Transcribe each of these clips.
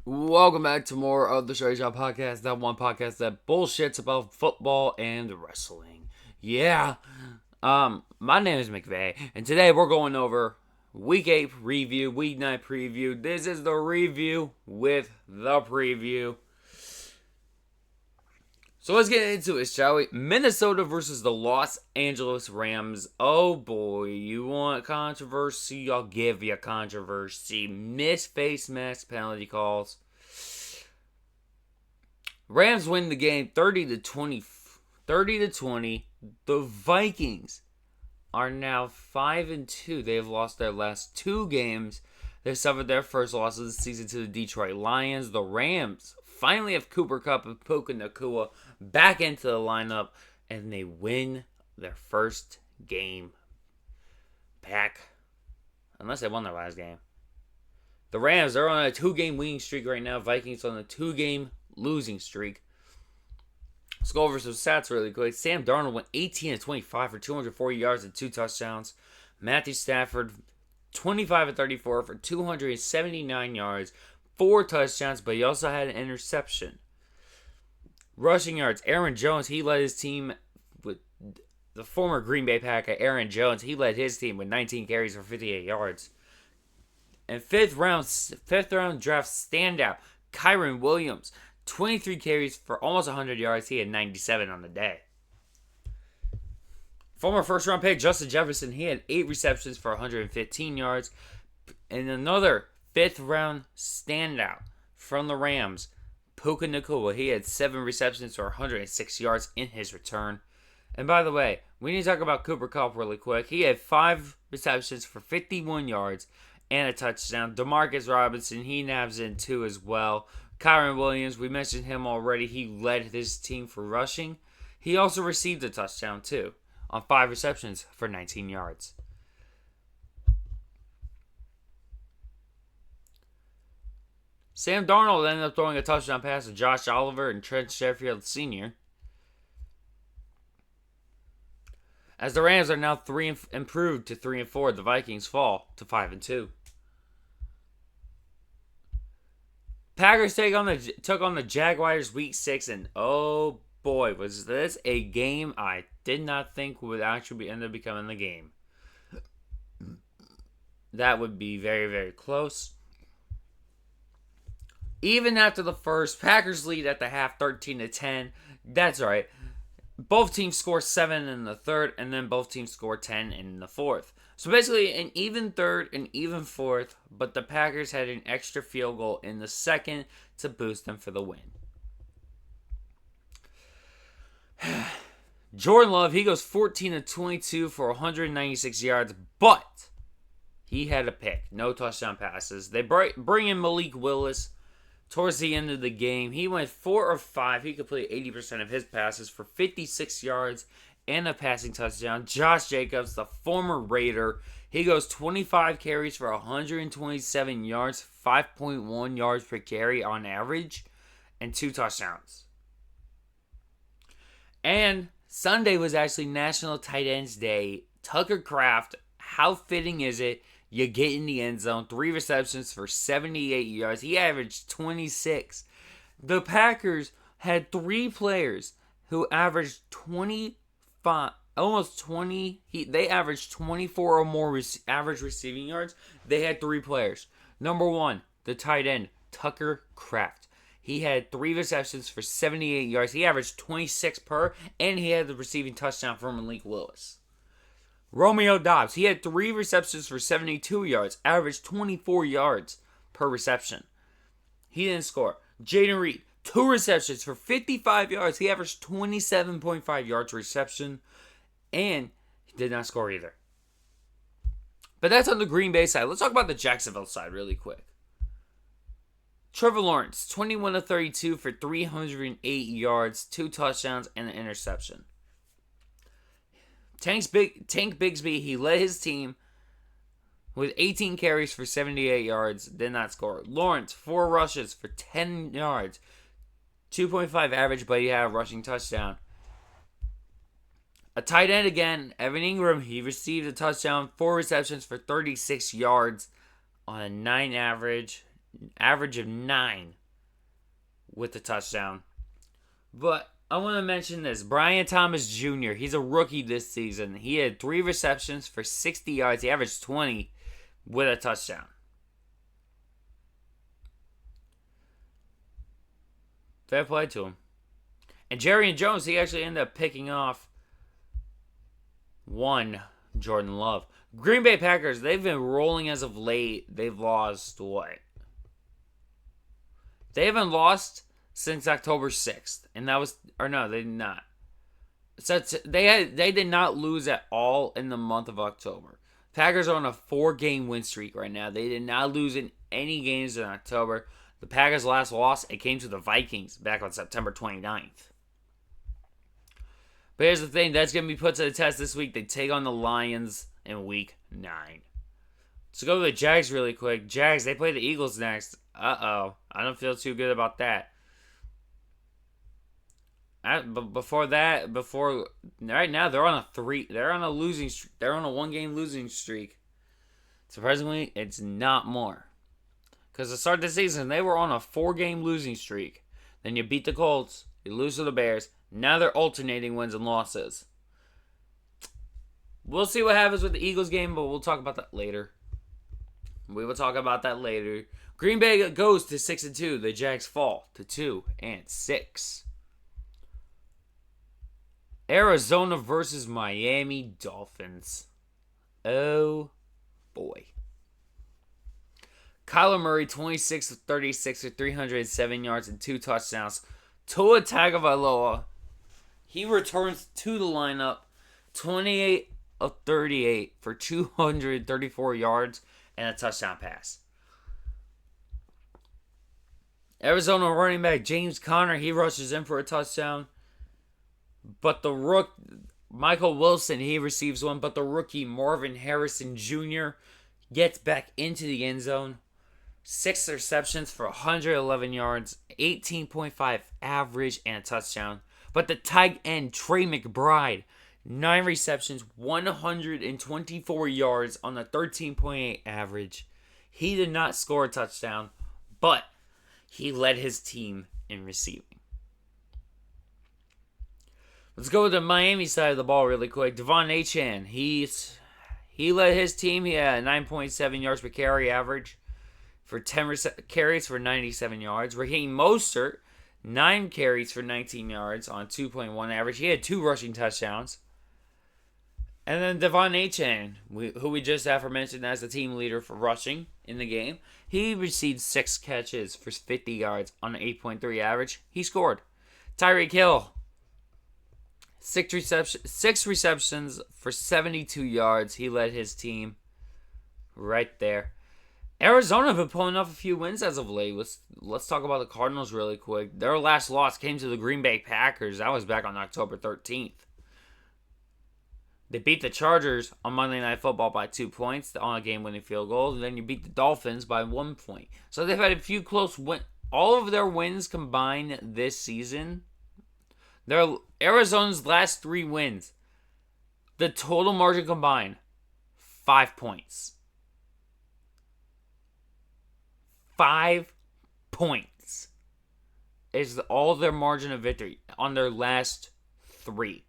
Welcome back to more of the Straight Shot Podcast, that one podcast that bullshits about football and wrestling. Yeah. My name is McVey, and today we're going over Week 8 review, Week 9 preview. This is the review with the preview. So let's get into it, shall we? Minnesota versus the Los Angeles Rams. Oh boy, you want controversy? I'll give you controversy. Missed face mask penalty calls. Rams win the game 30 to 20. 30 to 20. The Vikings are now 5-2. They have lost their last two games. They suffered their first loss of the season to the Detroit Lions. The Rams finally have Cooper Kupp and Puka Nacua back into the lineup, and they win their first game back. Unless they won their last game. The Rams, they're on a 2-game winning streak right now. Vikings on a 2-game losing streak. Let's go over some stats really quick. Sam Darnold went 18-25 for 240 yards and 2 touchdowns. Matthew Stafford, 25-34 for 279 yards, 4 touchdowns, but he also had an interception. Rushing yards, Aaron Jones, he led his team with the former Green Bay Packer, Aaron Jones. He led his team with 19 carries for 58 yards. And fifth round draft standout, Kyren Williams, 23 carries for almost 100 yards. He had 97 on the day. Former first-round pick Justin Jefferson, he had 8 receptions for 115 yards. And another fifth-round standout from the Rams, Puka Nacua, he had 7 receptions for 106 yards in his return. And by the way, we need to talk about Cooper Kupp really quick. He had 5 receptions for 51 yards and a touchdown. Demarcus Robinson, he nabs in 2 as well. Kyren Williams, we mentioned him already. He led his team for rushing. He also received a touchdown too on 5 receptions for 19 yards. Sam Darnold ended up throwing a touchdown pass to Josh Oliver and Trent Sheffield Sr. As the Rams are now improved to 3-4, the Vikings fall to 5-2. Packers took on the Jaguars week 6, and oh boy, was this a game I did not think would actually end up becoming the game. That would be very, very close. Even after the first, Packers lead at the half 13-10. That's right. Both teams score 7 in the third, and then both teams score 10 in the fourth. So basically an even third and even fourth, but the Packers had an extra field goal in the second to boost them for the win. Jordan Love, he goes 14-22 for 196 yards, but he had a pick. No touchdown passes. They bring in Malik Willis towards the end of the game. He went 4 of 5. He completed 80% of his passes for 56 yards and a passing touchdown. Josh Jacobs, the former Raider, he goes 25 carries for 127 yards, 5.1 yards per carry on average, and 2 touchdowns. And Sunday was actually National Tight Ends Day. Tucker Kraft, how fitting is it? You get in the end zone, 3 receptions for 78 yards. He averaged 26. The Packers had 3 players who averaged 25, almost 20. They averaged 24 or more average receiving yards. They had 3 players. Number 1, the tight end, Tucker Kraft. He had 3 receptions for 78 yards. He averaged 26 per, and he had the receiving touchdown from Malik Willis. Romeo Doubs, he had 3 receptions for 72 yards, averaged 24 yards per reception. He didn't score. Jaden Reed, 2 receptions for 55 yards. He averaged 27.5 yards reception, and he did not score either. But that's on the Green Bay side. Let's talk about the Jacksonville side really quick. Trevor Lawrence, 21-32 for 308 yards, 2 touchdowns, and an interception. Tank Bigsby, he led his team with 18 carries for 78 yards, did not score. Lawrence, 4 rushes for 10 yards, 2.5 average, but he had a rushing touchdown. A tight end again, Evan Ingram, he received a touchdown, 4 receptions for 36 yards on a 9 average. average of 9 with the touchdown. But I want to mention this. Brian Thomas Jr., he's a rookie this season. He had 3 receptions for 60 yards. He averaged 20 with a touchdown. Fair play to him. And Jerry and Jones, he actually ended up picking off one Jordan Love. Green Bay Packers, they've been rolling as of late. They've lost what? They haven't lost since October 6th. And that was, or no, they did not. So they did not lose at all in the month of October. Packers are on a 4-game win streak right now. They did not lose in any games in October. The Packers' last loss, it came to the Vikings back on September 29th. But here's the thing, that's going to be put to the test this week. They take on the Lions in week 9. Let's go to the Jags really quick. Jags, they play the Eagles next. Uh-oh. I don't feel too good about that. But before right now, they're on a losing streak. They're on a 1-game losing streak. Surprisingly, it's not more. Because to start the season, they were on a 4-game losing streak. Then you beat the Colts. You lose to the Bears. Now they're alternating wins and losses. We'll see what happens with the Eagles game, but we'll talk about that later. We will talk about that later. Green Bay goes to 6-2. The Jags fall to 2-6. Arizona versus Miami Dolphins. Oh boy. Kyler Murray, 26 of 36 for 307 yards and 2 touchdowns. Tua Tagovailoa, he returns to the lineup, 28 of 38 for 234 yards and a touchdown pass. Arizona running back James Conner, he rushes in for a touchdown. But the Michael Wilson, he receives one. But the rookie Marvin Harrison Jr. gets back into the end zone. 6 receptions for 111 yards, 18.5 average, and a touchdown. But the tight end, Trey McBride, 9 receptions, 124 yards on a 13.8 average. He did not score a touchdown, but he led his team in receiving. Let's go with the Miami side of the ball really quick. Devon Achane, he led his team. He had 9.7 yards per carry average for 10 carries for 97 yards. Raheem Mostert, 9 carries for 19 yards on 2.1 average. He had 2 rushing touchdowns. And then Devon Achane, who we just aforementioned as the team leader for rushing in the game, he received 6 catches for 50 yards on an 8.3 average. He scored. Tyreek Hill, 6 receptions for 72 yards. He led his team right there. Arizona have been pulling off a few wins as of late. Let's talk about the Cardinals really quick. Their last loss came to the Green Bay Packers. That was back on October 13th. They beat the Chargers on Monday Night Football by 2 points on a game-winning field goal. And then you beat the Dolphins by 1 point. So they've had a few close wins. All of their wins combined this season, Arizona's last 3 wins, the total margin combined, 5 points. 5 points is all their margin of victory on their last 3.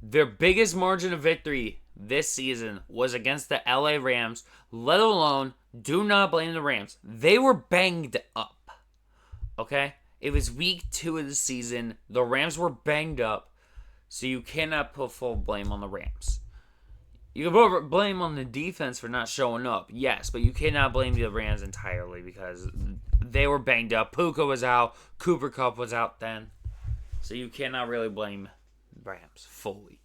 Their biggest margin of victory this season was against the LA Rams, let alone, do not blame the Rams. They were banged up, okay? It was week 2 of the season. The Rams were banged up, so you cannot put full blame on the Rams. You can put blame on the defense for not showing up, yes, but you cannot blame the Rams entirely because they were banged up. Puka was out. Cooper Kupp was out then. So you cannot really blame Rams fully.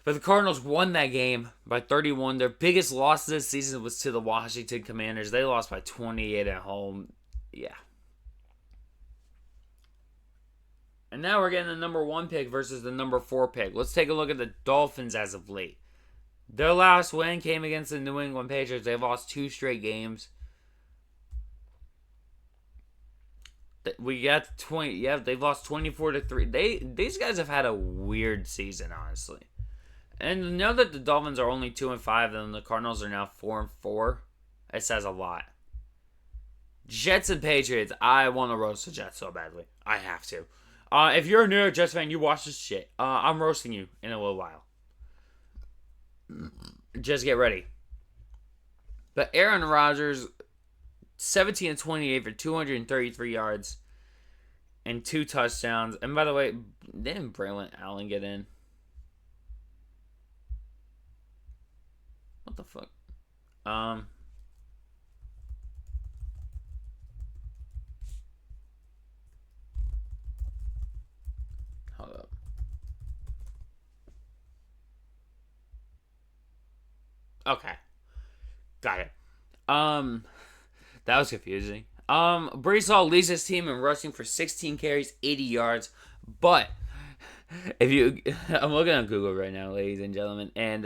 But the Cardinals won that game by 31. Their biggest loss this season was to the Washington Commanders. They lost by 28 at home. Yeah. And now we're getting the number 1 pick versus the number 4 pick. Let's take a look at the Dolphins as of late. Their last win came against the New England Patriots. They've lost 2 straight games. They've lost 24-3. These guys have had a weird season, honestly. And know that the Dolphins are only 2-5, and the Cardinals are now 4-4. It says a lot. Jets and Patriots. I want to roast the Jets so badly. I have to. If you're a New York Jets fan, you watch this shit. I'm roasting you in a little while. Just get ready. But Aaron Rodgers, 17-28 for 233 yards and 2 touchdowns. And by the way, didn't Braylon Allen get in? What the fuck? Hold up. Okay. Got it. That was confusing. Brees Hall leads his team in rushing for 16 carries, 80 yards. But if you, I'm looking on Google right now, ladies and gentlemen, and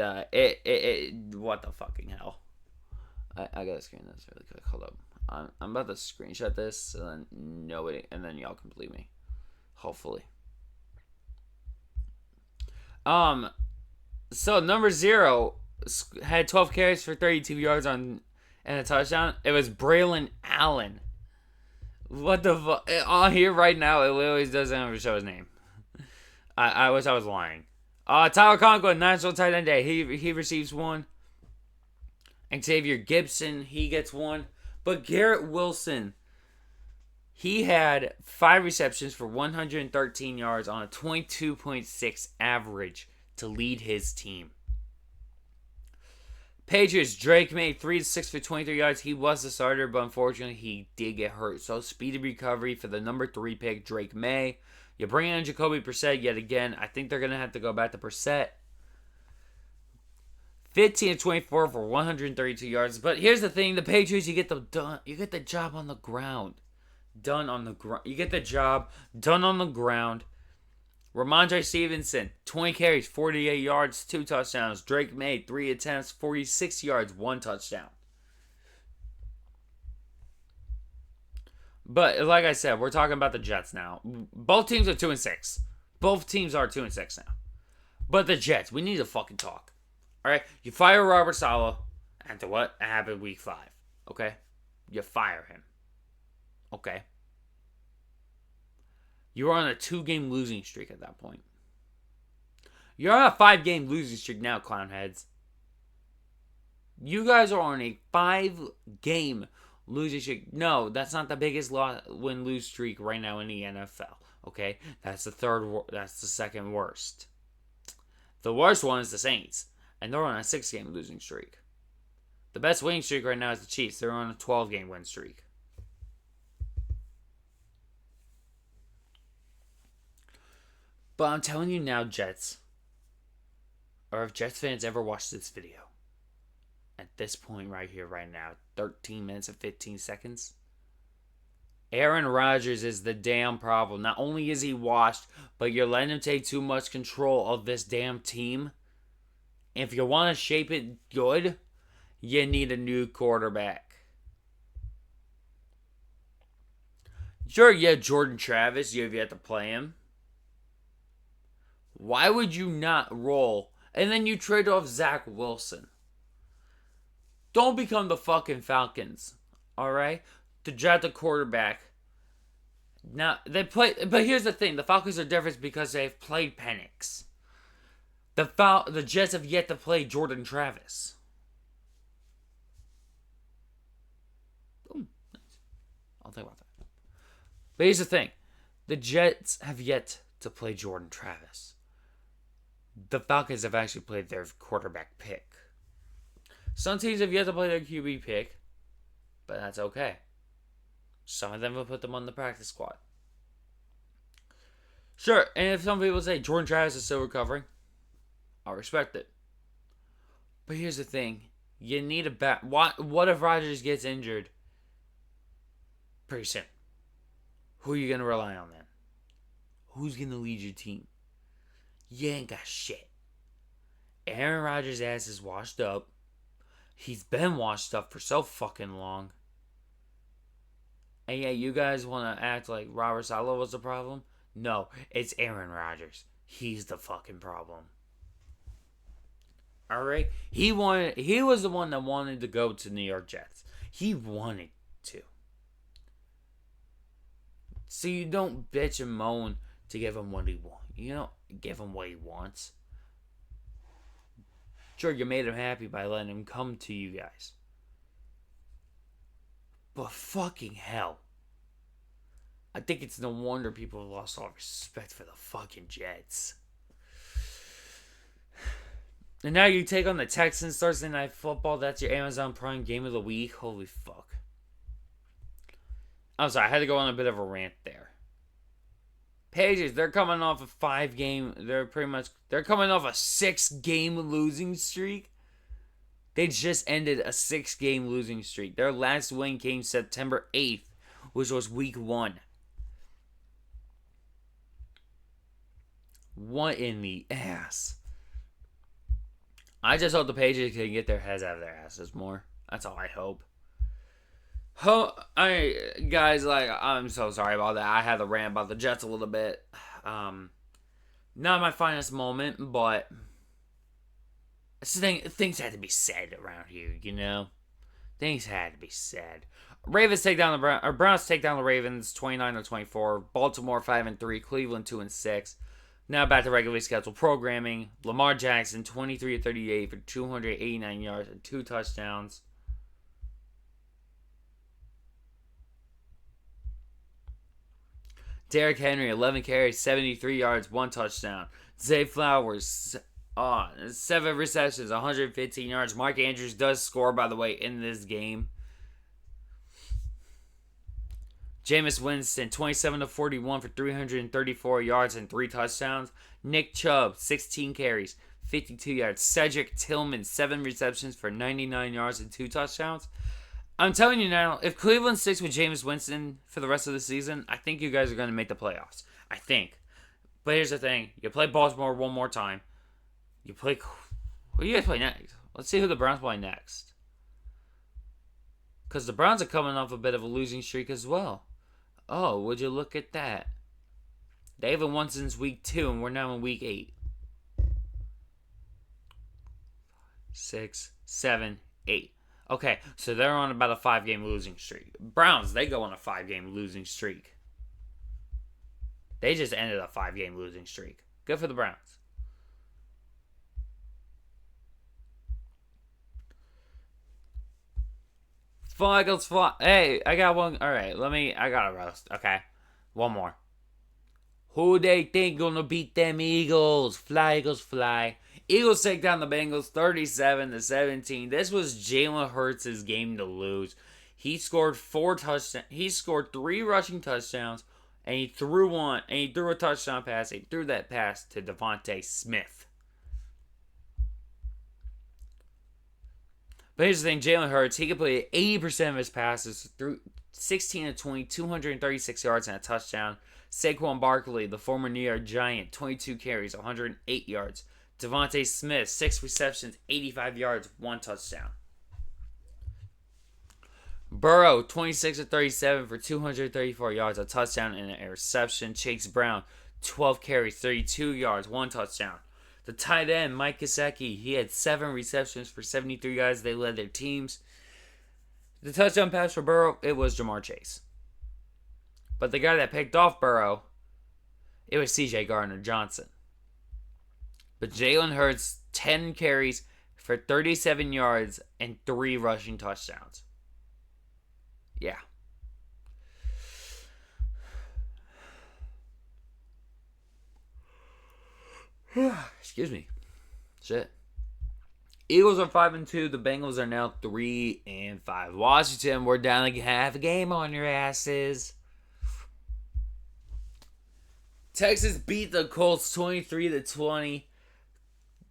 what the fucking hell? I gotta screen this really quick. Hold up. I'm about to screenshot this, and then nobody, and then y'all can believe me. Hopefully. So number 0 had 12 carries for 32 yards and a touchdown. It was Braylon Allen. What the fuck? On here right now, it literally doesn't even show his name. I wish I was lying. Tyler Conklin, National Tight End Day. He receives 1. Xavier Gibson, he gets 1. But Garrett Wilson, he had 5 receptions for 113 yards on a 22.6 average to lead his team. Patriots, Drake May, 3-6 for 23 yards. He was the starter, but unfortunately, he did get hurt. So, speedy recovery for the number 3 pick, Drake May. You bring in Jacoby Brissett yet again. I think they're going to have to go back to Brissett. 15-24 for 132 yards. But here's the thing. The Patriots, you get the job on the ground. You get the job done on the ground. Ramondre Stevenson, 20 carries, 48 yards, 2 touchdowns. Drake May, 3 attempts, 46 yards, 1 touchdown. But like I said, we're talking about the Jets now. Both teams are 2-6. Both teams are 2-6 now. But the Jets, we need to fucking talk. Alright? You fire Robert Saleh after what happened week 5. Okay? You fire him. Okay? You're on a 2-game losing streak at that point. You're on a 5-game losing streak now, clownheads. You guys are on a 5-game losing streak. No, that's not the biggest win-lose streak right now in the NFL. Okay? That's the second worst. The worst one is the Saints. And they're on a 6-game losing streak. The best winning streak right now is the Chiefs. They're on a 12-game win streak. But I'm telling you now, Jets, or if Jets fans ever watch this video, at this point right here, right now, 13 minutes and 15 seconds, Aaron Rodgers is the damn problem. Not only is he washed, but you're letting him take too much control of this damn team. If you want to shape it good, you need a new quarterback. Sure, yeah, Jordan Travis, you have yet to play him. Why would you not roll? And then you trade off Zach Wilson. Don't become the fucking Falcons. Alright? To draft a quarterback. Now, they play. But here's the thing. The Falcons are different because they've played Penix. The Jets have yet to play Jordan Travis. Ooh, nice. I'll think about that. But here's the thing. The Jets have yet to play Jordan Travis. The Falcons have actually played their quarterback pick. Some teams have yet to play their QB pick, but that's okay. Some of them will put them on the practice squad. Sure, and if some people say Jordan Travis is still recovering, I'll respect it. But here's the thing. You need a back. What if Rodgers gets injured pretty soon? Who are you going to rely on then? Who's going to lead your team? You ain't got shit. Aaron Rodgers' ass is washed up. He's been washed up for so fucking long. And yeah, you guys want to act like Robert Saleh was the problem? No, it's Aaron Rodgers. He's the fucking problem. All right, he wanted. He was the one that wanted to go to New York Jets. He wanted to. So you don't bitch and moan to give him what he wants. You don't give him what he wants. Sure, you made him happy by letting him come to you guys. But fucking hell. I think it's no wonder people have lost all respect for the fucking Jets. And now you take on the Texans Thursday Night Football. That's your Amazon Prime game of the week. Holy fuck. I'm sorry, I had to go on a bit of a rant there. Pages, they're coming off a 5-game. They're coming off a 6-game losing streak. They just ended a 6-game losing streak. Their last win came September 8th, which was week 1. What in the ass? I just hope the Patriots can get their heads out of their asses more. That's all I hope. Guys, I'm so sorry about that. I had to rant about the Jets a little bit. Not my finest moment, but things had to be said around here, you know? Things had to be said. Browns take down the Ravens 29-24. Baltimore 5-3. Cleveland 2-6. Now back to regularly scheduled programming. Lamar Jackson, 23-38 for 289 yards and 2 touchdowns. Derrick Henry, 11 carries, 73 yards, 1 touchdown. Zay Flowers, 7 receptions, 115 yards. Mark Andrews does score, by the way, in this game. Jameis Winston, 27-41 for 334 yards and 3 touchdowns. Nick Chubb, 16 carries, 52 yards. Cedric Tillman, 7 receptions for 99 yards and 2 touchdowns. I'm telling you now, if Cleveland sticks with Jameis Winston for the rest of the season, I think you guys are going to make the playoffs. I think. But here's the thing. You play Baltimore one more time. Who do you guys play next? Let's see who the Browns play next. Because the Browns are coming off a bit of a losing streak as well. Oh, would you look at that? They haven't won since week 2, and we're now in week 8. 6, 7, 8. Okay, so they're on about a 5-game losing streak. Browns, they go on a 5-game losing streak. They just ended a 5-game losing streak. Good for the Browns. Fly, Eagles, fly. Hey, I got one. All right, I got a roast. Okay, one more. Who they think gonna beat them Eagles? Fly, Eagles, fly. Eagles take down the Bengals 37-17. This was Jalen Hurts' game to lose. He scored 4 touchdowns. He scored 3 rushing touchdowns, and he threw a touchdown pass. He threw that pass to Devontae Smith. But here's the thing, Jalen Hurts, he completed 80% of his passes through 16-20, 236 yards and a touchdown. Saquon Barkley, the former New York Giant, 22 carries, 108 yards. Devontae Smith, 6 receptions, 85 yards, 1 touchdown. Burrow, 26-37 for 234 yards, a touchdown and an interception. Chase Brown, 12 carries, 32 yards, 1 touchdown. The tight end, Mike Gesicki, he had 7 receptions for 73 yards. They led their teams. The touchdown pass for Burrow, it was Jamar Chase. But the guy that picked off Burrow, it was C.J. Gardner-Johnson. But Jalen Hurts, 10 carries for 37 yards and 3 rushing touchdowns. Yeah. Excuse me. Shit. Eagles are 5-2. The Bengals are now 3-5. Washington, we're down like half a game on your asses. Texas beat the Colts 23-20.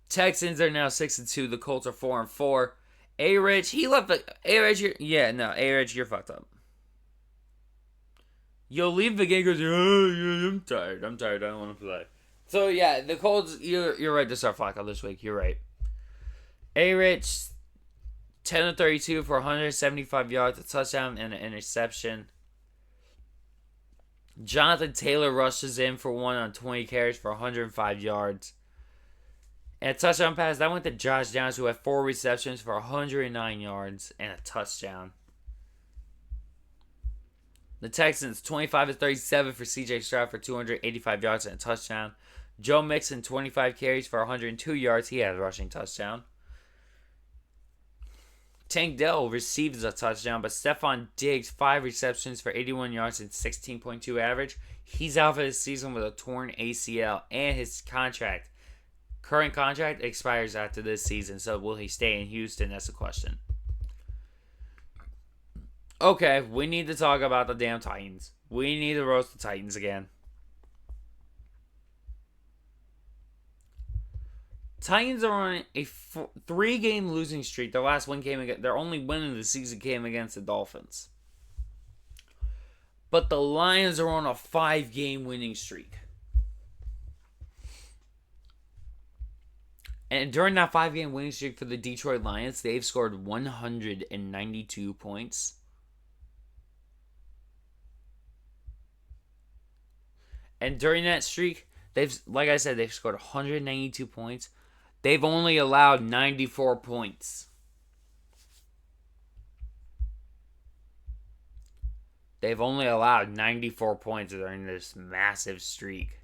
Texans are now 6-2. The Colts are 4-4. A-Rich, he left the A-Rich. A-Rich, you're fucked up. You'll leave the game because I'm tired. I don't want to play. So yeah, the Colts. You're right to start Flacco this week. You're right. A-Rich, 10-32 for 175 yards, a touchdown and an interception. Jonathan Taylor rushes in for 1 on 20 carries for 105 yards. And a touchdown pass, that went to Josh Downs, who had 4 receptions for 109 yards and a touchdown. The Texans, 25 of 37 for C.J. Stroud for 285 yards and a touchdown. Joe Mixon, 25 carries for 102 yards. He had a rushing touchdown. Tank Dell receives a touchdown, but Stephon Diggs, 5 receptions for 81 yards and 16.2 average. He's out for the season with a torn ACL, and his current contract, expires after this season. So will he stay in Houston? That's the question. Okay, we need to talk about the damn Titans. We need to roast the Titans again. Titans are on a 3-game losing streak. Their last one came against, their only win of the season came against the Dolphins. But the Lions are on a 5-game winning streak. And during that 5-game winning streak for the Detroit Lions, they've scored 192 points. And during that streak, they've scored 192 points. They've only allowed 94 points. They've only allowed 94 points during this massive streak.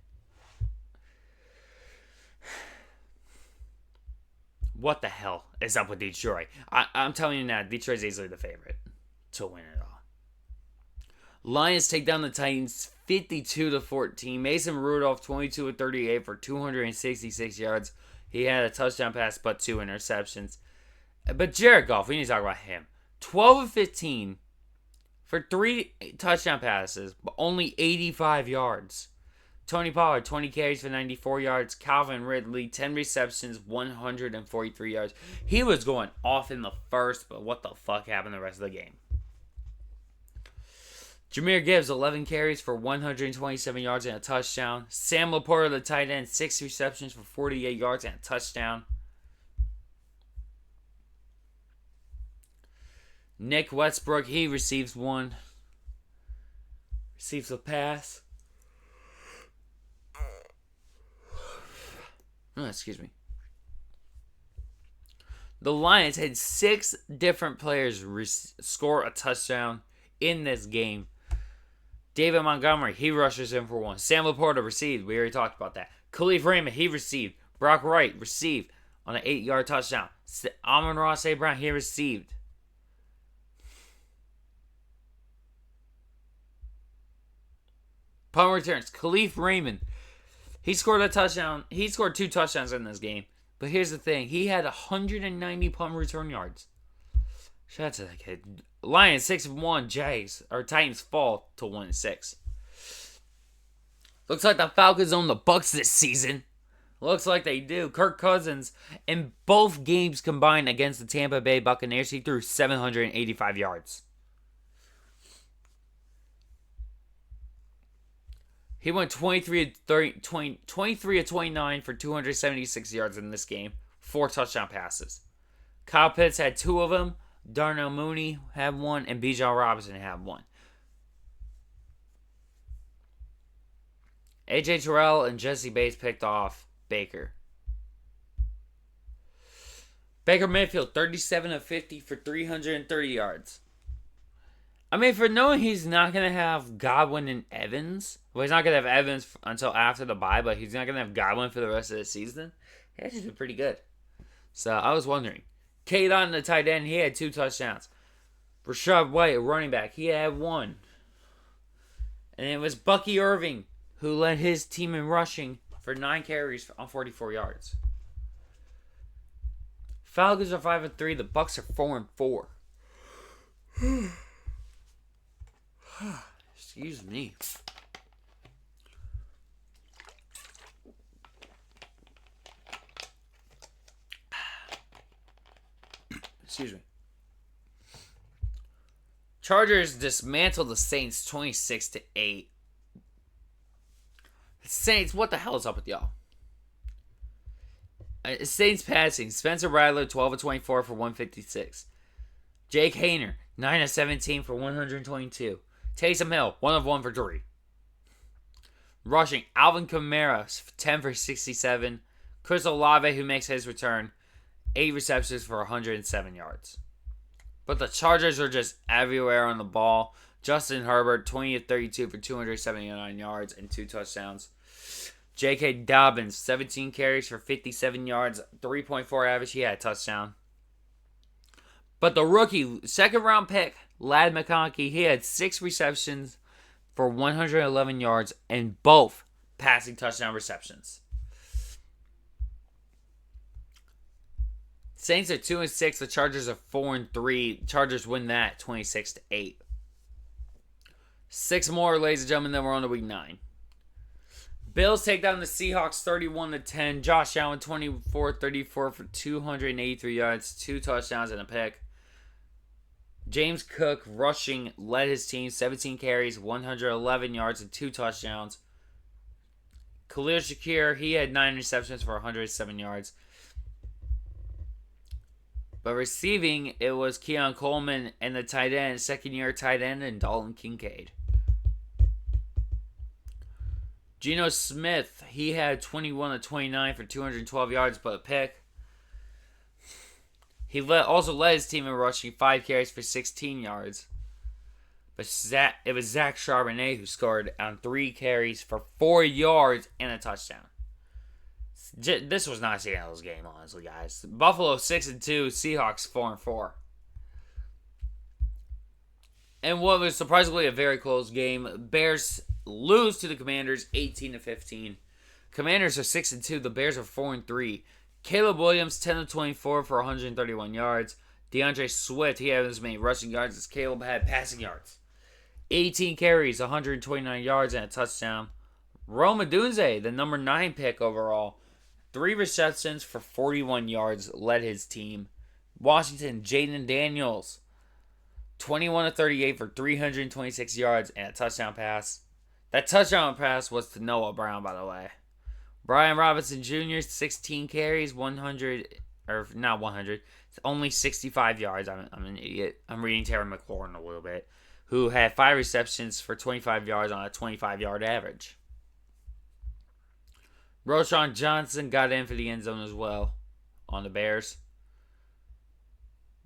What the hell is up with Detroit? I'm telling you now, Detroit's easily the favorite to win it all. Lions take down the Titans 52-14. Mason Rudolph, 22 of 38 for 266 yards. He had a touchdown pass, but 2 interceptions. But Jared Goff, we need to talk about him. 12 of 15 for 3 touchdown passes, but only 85 yards. Tony Pollard, 20 carries for 94 yards. Calvin Ridley, 10 receptions, 143 yards. He was going off in the first, but what the fuck happened the rest of the game? Jahmyr Gibbs, 11 carries for 127 yards and a touchdown. Sam Laporta, the tight end, 6 receptions for 48 yards and a touchdown. Nick Westbrook, he receives a pass. Oh, excuse me. The Lions had 6 different players score a touchdown in this game. David Montgomery, he rushes in for 1. Sam Laporta received. We already talked about that. Khalif Raymond, he received. Brock Wright received on an 8-yard touchdown. Amon-Ra St. Brown, he received. Punt returns. Khalif Raymond, he scored a touchdown. He scored 2 touchdowns in this game. But here's the thing. He had 190 punt return yards. Shout out to that kid. Lions 6-1. Titans fall to 1-6. Looks like the Falcons own the Bucs this season. Looks like they do. Kirk Cousins, in both games combined against the Tampa Bay Buccaneers, he threw 785 yards. He went 23 of 29 for 276 yards in this game. 4 touchdown passes. Kyle Pitts had 2 of them. Darnell Mooney had 1, and Bijan Robinson had 1. A.J. Terrell and Jesse Bates picked off Baker. Baker Mayfield, 37 of 50 for 330 yards. I mean, for knowing he's not going to have Godwin and Evans, well, he's not going to have Evans until after the bye, but he's not going to have Godwin for the rest of the season, he actually been pretty good. So, I was wondering. Kadon, the tight end, he had 2 touchdowns. Rashad White, a running back, he had 1. And it was Bucky Irving who led his team in rushing for 9 carries on 44 yards. Falcons are 5-3. The Bucs are 4-4. Excuse me. Excuse me. Chargers dismantled the Saints 26-8. Saints, what the hell is up with y'all? Saints passing. Spencer Rattler, 12 of 24 for 156. Jake Hayner, 9 of 17 for 122. Taysom Hill, 1 of 1 for 3. Rushing. Alvin Kamara, 10 for 67. Chris Olave, who makes his return, 8 receptions for 107 yards. But the Chargers are just everywhere on the ball. Justin Herbert, 20 of 32 for 279 yards and 2 touchdowns. J.K. Dobbins, 17 carries for 57 yards, 3.4 average. He had a touchdown. But the rookie, second-round pick, Ladd McConkey, he had 6 receptions for 111 yards and both passing touchdown receptions. Saints are 2-6. The Chargers are 4-3. Chargers win that 26-8. 6 more, ladies and gentlemen, then we're on to week 9. Bills take down the Seahawks 31-10. Josh Allen 24-34 for 283 yards, 2 touchdowns and a pick. James Cook rushing led his team, 17 carries, 111 yards and 2 touchdowns. Khalil Shakir, he had 9 receptions for 107 yards. But receiving, it was Keon Coleman and the tight end, second-year tight end, and Dalton Kincaid. Geno Smith, he had 21-29 for 212 yards, but a pick. He also led his team in rushing, 5 carries for 16 yards. But it was Zach Charbonnet who scored on 3 carries for 4 yards and a touchdown. This was not Seattle's game, honestly, guys. Buffalo 6-2, Seahawks 4-4. And what was surprisingly a very close game, Bears lose to the Commanders 18-15. Commanders are 6-2, the Bears are 4-3. Caleb Williams 10-24 for 131 yards. DeAndre Swift, he had as many rushing yards as Caleb had passing yards. 18 carries, 129 yards, and a touchdown. Rome Odunze, the number 9 pick overall, 3 receptions for 41 yards, led his team. Washington, Jaden Daniels, 21-38 for 326 yards and a touchdown pass. That touchdown pass was to Noah Brown, by the way. Brian Robinson Jr., 16 carries, only 65 yards. I'm an idiot. I'm reading Terry McLaurin a little bit, who had 5 receptions for 25 yards on a 25-yard average. Roschon Johnson got in for the end zone as well on the Bears.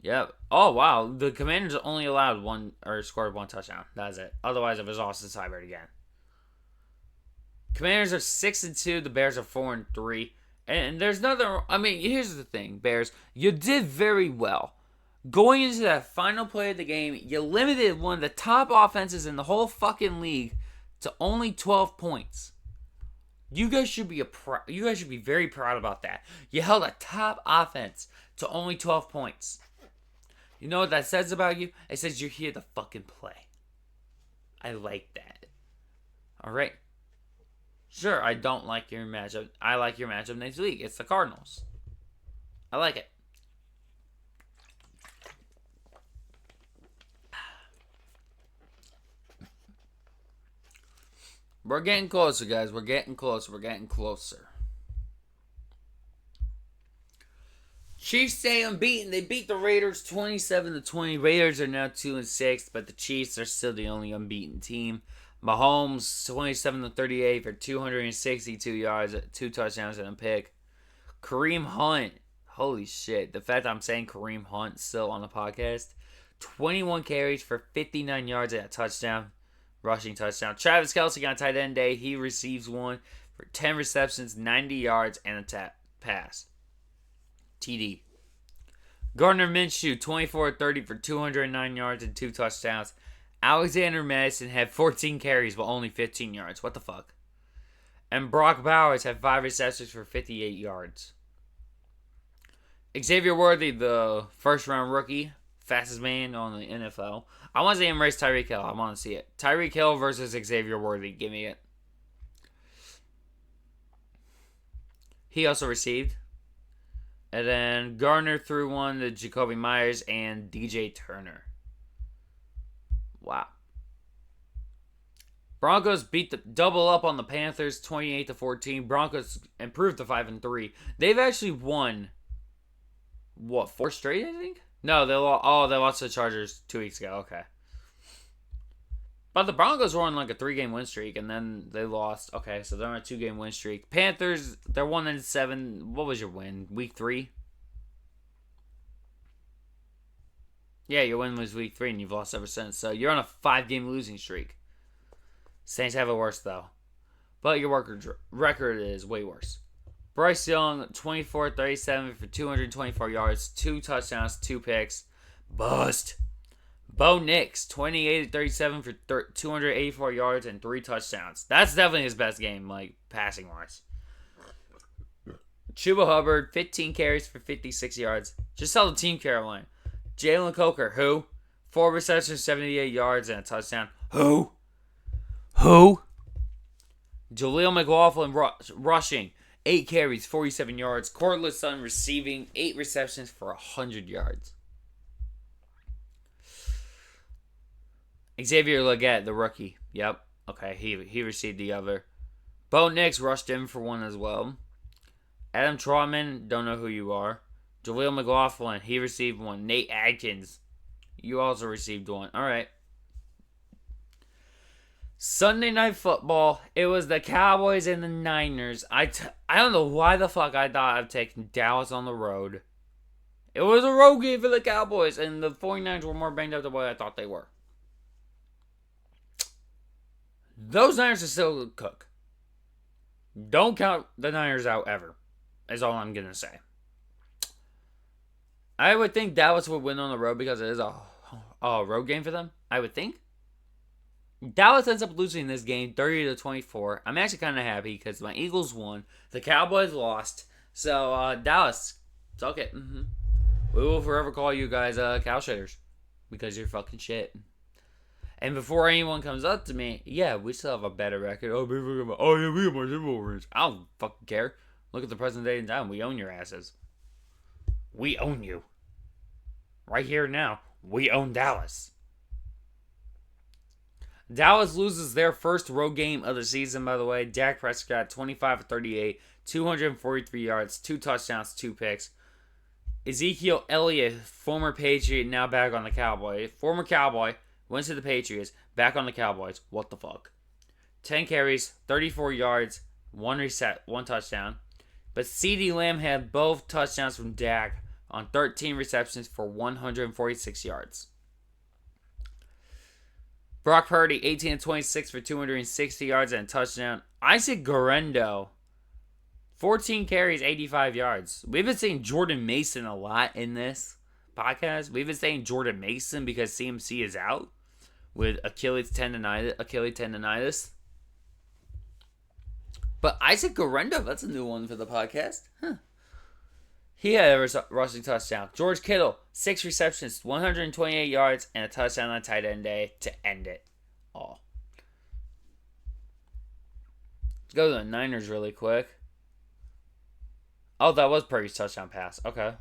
Yep. Oh, wow. The Commanders only allowed scored 1 touchdown. That's it. Otherwise, it was Austin Seibert again. Commanders are 6-2. The Bears are 4-3. And there's nothing. I mean, here's the thing, Bears. You did very well. Going into that final play of the game, you limited one of the top offenses in the whole fucking league to only 12 points. You guys should be very proud about that. You held a top offense to only 12 points. You know what that says about you? It says you're here to fucking play. I like that. Alright. Sure, I don't like your matchup. I like your matchup next week. It's the Cardinals. I like it. We're getting closer, guys. We're getting closer. Chiefs stay unbeaten. They beat the Raiders 27-20. Raiders are now 2-6, but the Chiefs are still the only unbeaten team. Mahomes 27-38 for 262 yards, 2 touchdowns and a pick. Kareem Hunt, holy shit! The fact that I'm saying Kareem Hunt still on the podcast, 21 carries for 59 yards and a touchdown. Rushing touchdown. Travis Kelce on tight end day. He receives 1 for 10 receptions, 90 yards, and a pass. TD. Gardner Minshew, 24-30 for 209 yards and 2 touchdowns. Alexander Madison had 14 carries but only 15 yards. What the fuck? And Brock Bowers had 5 receptions for 58 yards. Xavier Worthy, the first-round rookie, fastest man on the NFL. I want to see him race Tyreek Hill. I want to see it. Tyreek Hill versus Xavier Worthy. Give me it. He also received. And then Gardner threw 1 to Jacoby Myers and DJ Turner. Wow. Broncos beat the double up on the Panthers 28-14. Broncos improved to 5-3. They've actually won 4 straight, I think? No, they lost to the Chargers 2 weeks ago. Okay. But the Broncos were on like a 3-game win streak, and then they lost. Okay, so they're on a 2-game win streak. Panthers, they're 1-7. What was your win? Week 3? Yeah, your win was week 3, and you've lost ever since. So you're on a 5-game losing streak. Saints have it worse, though. But your record is way worse. Bryce Young, 24-37 for 224 yards, 2 touchdowns, 2 picks. Bust. Bo Nix, 28-37 for 284 yards and 3 touchdowns. That's definitely his best game, like, passing-wise. Chuba Hubbard, 15 carries for 56 yards. Just saw the team, Caroline. Jalen Coker, who? 4 receptions, 78 yards, and a touchdown. Who? Jaleel McLaughlin rushing, 8 carries, 47 yards. Cortland Sutton receiving, 8 receptions for 100 yards. Xavier Legette, the rookie. Yep. Okay, he received the other. Bo Nix rushed in for 1 as well. Adam Trotman, don't know who you are. Jaleel McLaughlin, he received 1. Nate Adkins, you also received 1. All right. Sunday Night Football, it was the Cowboys and the Niners. I don't know why the fuck I thought I'd taken Dallas on the road. It was a road game for the Cowboys, and the 49ers were more banged up than what I thought they were. Those Niners are still a cook. Don't count the Niners out ever, is all I'm going to say. I would think Dallas would win on the road because it is a road game for them. I would think. Dallas ends up losing this game 30-24. I'm actually kind of happy because my Eagles won. The Cowboys lost. So, Dallas, suck it. We will forever call you guys cow shitters because you're fucking shit. And before anyone comes up to me, yeah, we still have a better record. Oh, yeah, we have more Super Bowl rings. I don't fucking care. Look at the present day and time. We own your asses. We own you. Right here now. We own Dallas. Dallas loses their first road game of the season, by the way. Dak Prescott, 25-38, 243 yards, 2 touchdowns, 2 picks. Ezekiel Elliott, former Patriot, now back on the Cowboys. Former Cowboy, went to the Patriots, back on the Cowboys. What the fuck? 10 carries, 34 yards, 1 touchdown. But CeeDee Lamb had both touchdowns from Dak on 13 receptions for 146 yards. Brock Purdy, 18-26 for 260 yards and a touchdown. Isaac Guerrero, 14 carries, 85 yards. We've been saying Jordan Mason a lot in this podcast. We've been saying Jordan Mason because CMC is out with Achilles tendonitis. But Isaac Guerrero, that's a new one for the podcast. Huh. He had a rushing touchdown. George Kittle, 6 receptions, 128 yards, and a touchdown on tight end day to end it all. Let's go to the Niners really quick. Oh, that was Purdy's touchdown pass. Okay.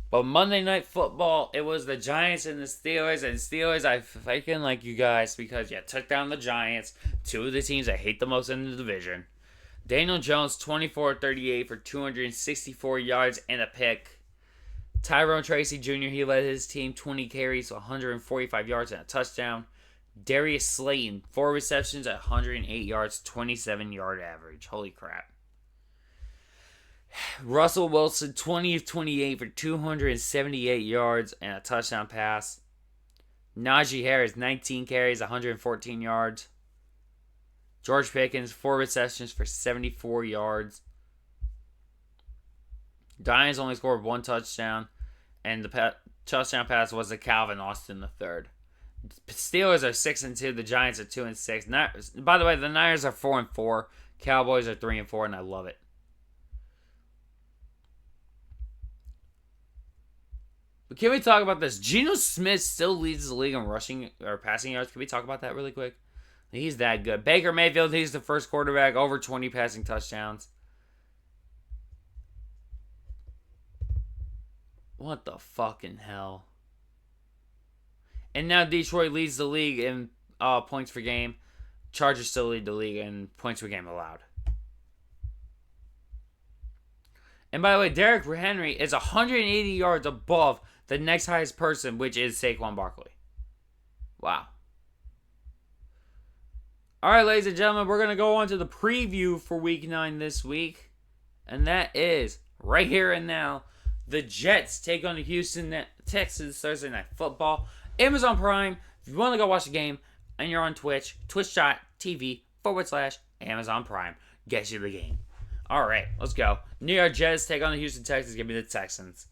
But Monday Night Football, it was the Giants and the Steelers. And Steelers, I fucking like you guys because you took down the Giants. 2 of the teams I hate the most in the division. Daniel Jones, 24-38 for 264 yards and a pick. Tyrone Tracy Jr., he led his team 20 carries, 145 yards and a touchdown. Darius Slayton, 4 receptions at 108 yards, 27-yard average. Holy crap. Russell Wilson, 20-28 for 278 yards and a touchdown pass. Najee Harris, 19 carries, 114 yards. George Pickens, 4 receptions for 74 yards. Giants only scored 1 touchdown, and the touchdown pass was to Calvin Austin III. Steelers are 6-2. The Giants are 2-6. By the way, the Niners are 4-4. Cowboys are 3-4, and I love it. But can we talk about this? Geno Smith still leads the league in rushing or passing yards. Can we talk about that really quick? He's that good. Baker Mayfield, he's the first quarterback, over 20 passing touchdowns. What the fucking hell? And now Detroit leads the league in points per game. Chargers still lead the league in points per game allowed. And by the way, Derrick Henry is 180 yards above the next highest person, which is Saquon Barkley. Wow. All right, ladies and gentlemen, we're going to go on to the preview for Week 9 this week. And that is, right here and now, the Jets take on the Houston Texans Thursday Night Football. Amazon Prime, if you want to go watch the game, and you're on Twitch, twitch.tv/Amazon Prime. Gets you the game. All right, let's go. New York Jets take on the Houston Texans. Give me the Texans.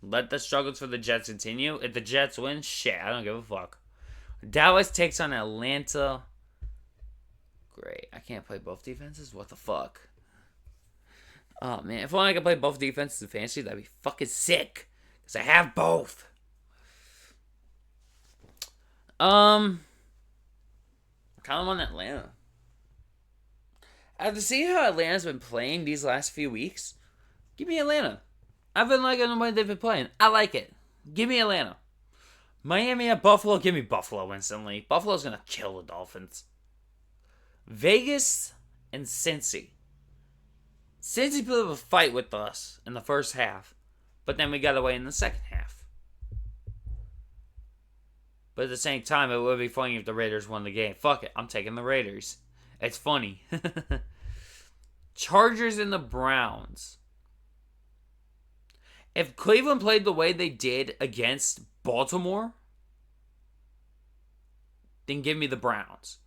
Let the struggles for the Jets continue. If the Jets win, shit, I don't give a fuck. Dallas takes on Atlanta. Great. I can't play both defenses? What the fuck? Oh, man. If only I could play both defenses in fantasy, that'd be fucking sick. Because I have both. Kind of on Atlanta. After seeing how Atlanta's been playing these last few weeks, give me Atlanta. I've been liking the way they've been playing. I like it. Give me Atlanta. Miami at Buffalo. Give me Buffalo instantly. Buffalo's going to kill the Dolphins. Vegas and Cincy. Cincy put up a fight with us in the first half, but then we got away in the second half. But at the same time, it would be funny if the Raiders won the game. Fuck it. I'm taking the Raiders. It's funny. Chargers and the Browns. If Cleveland played the way they did against Baltimore, then give me the Browns.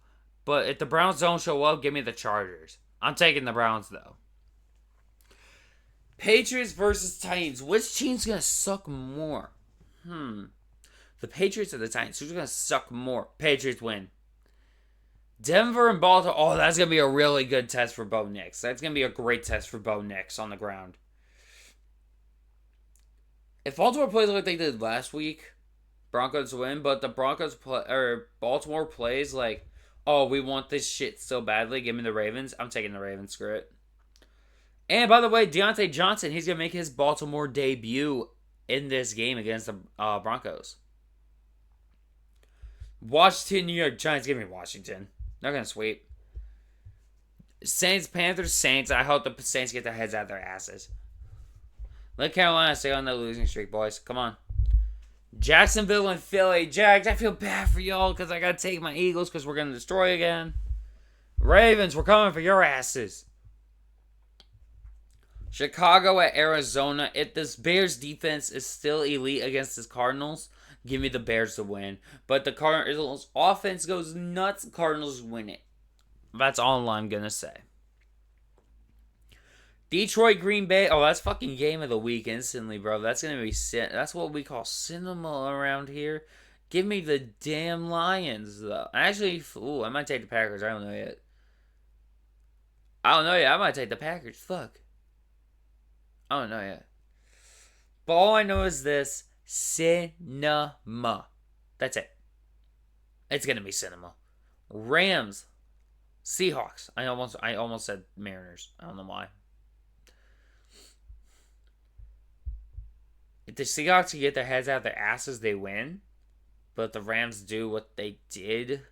But if the Browns don't show up, give me the Chargers. I'm taking the Browns, though. Patriots versus Titans. Which team's going to suck more? The Patriots or the Titans? Who's going to suck more? Patriots win. Denver and Baltimore. Oh, that's going to be a really good test for Bo Nix. That's going to be a great test for Bo Nix on the ground. If Baltimore plays like they did last week, Broncos win. But the Baltimore plays like, oh, we want this shit so badly. Give me the Ravens. I'm taking the Ravens. Screw it. And by the way, Deontay Johnson, he's going to make his Baltimore debut in this game against the Broncos. Washington, New York Giants. Give me Washington. They're going to sweep. Saints, Panthers, Saints. I hope the Saints get their heads out of their asses. Let Carolina stay on the losing streak, boys. Come on. Jacksonville and Philly. Jags, I feel bad for y'all because I got to take my Eagles because we're going to destroy again. Ravens, we're coming for your asses. Chicago at Arizona. If this Bears defense is still elite against this Cardinals, give me the Bears to win. But the Cardinals offense goes nuts. Cardinals win it. That's all I'm going to say. Detroit, Green Bay. Oh, that's fucking game of the week instantly, bro. That's going to be... That's what we call cinema around here. Give me the damn Lions, though. Actually, I might take the Packers. I don't know yet. I might take the Packers. Fuck. I don't know yet. But all I know is this. Cinema. That's it. It's going to be cinema. Rams. Seahawks. I almost said Mariners. I don't know why. If the Seahawks can get their heads out of their asses, they win. But if the Rams do what they did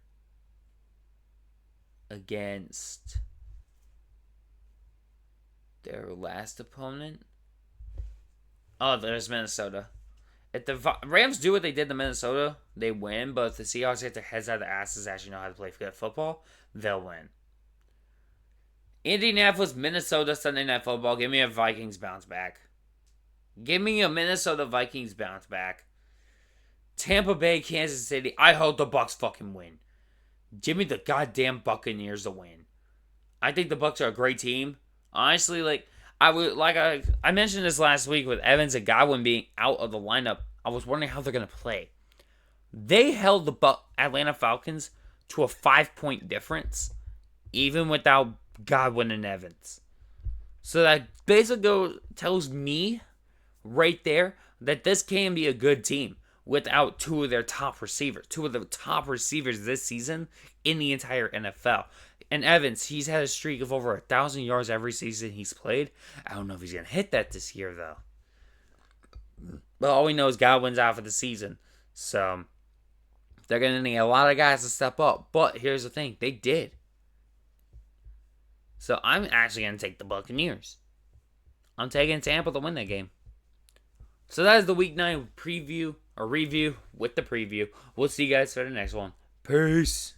against their last opponent. Oh, there's Minnesota. If the Rams do what they did to Minnesota, they win. But if the Seahawks get their heads out of their asses, actually know how to play good football, they'll win. Indianapolis, Minnesota, Sunday Night Football. Give me a Vikings bounce back. Give me a Minnesota Vikings bounce back. Tampa Bay, Kansas City. I hope the Bucs fucking win. Give me the goddamn Buccaneers to win. I think the Bucs are a great team. Honestly, I mentioned this last week with Evans and Godwin being out of the lineup. I was wondering how they're gonna play. They held the Atlanta Falcons to a 5-point difference, even without Godwin and Evans. So that basically tells me right there that this can be a good team without two of their top receivers. Two of the top receivers this season in the entire NFL. And Evans, he's had a streak of over 1,000 yards every season he's played. I don't know if he's going to hit that this year, though. But all we know is Godwin's out for the season. So they're going to need a lot of guys to step up. But here's the thing. They did. So I'm actually going to take the Buccaneers. I'm taking Tampa to win that game. So that is the Week 9 preview. a review with the preview. We'll see you guys for the next one. Peace.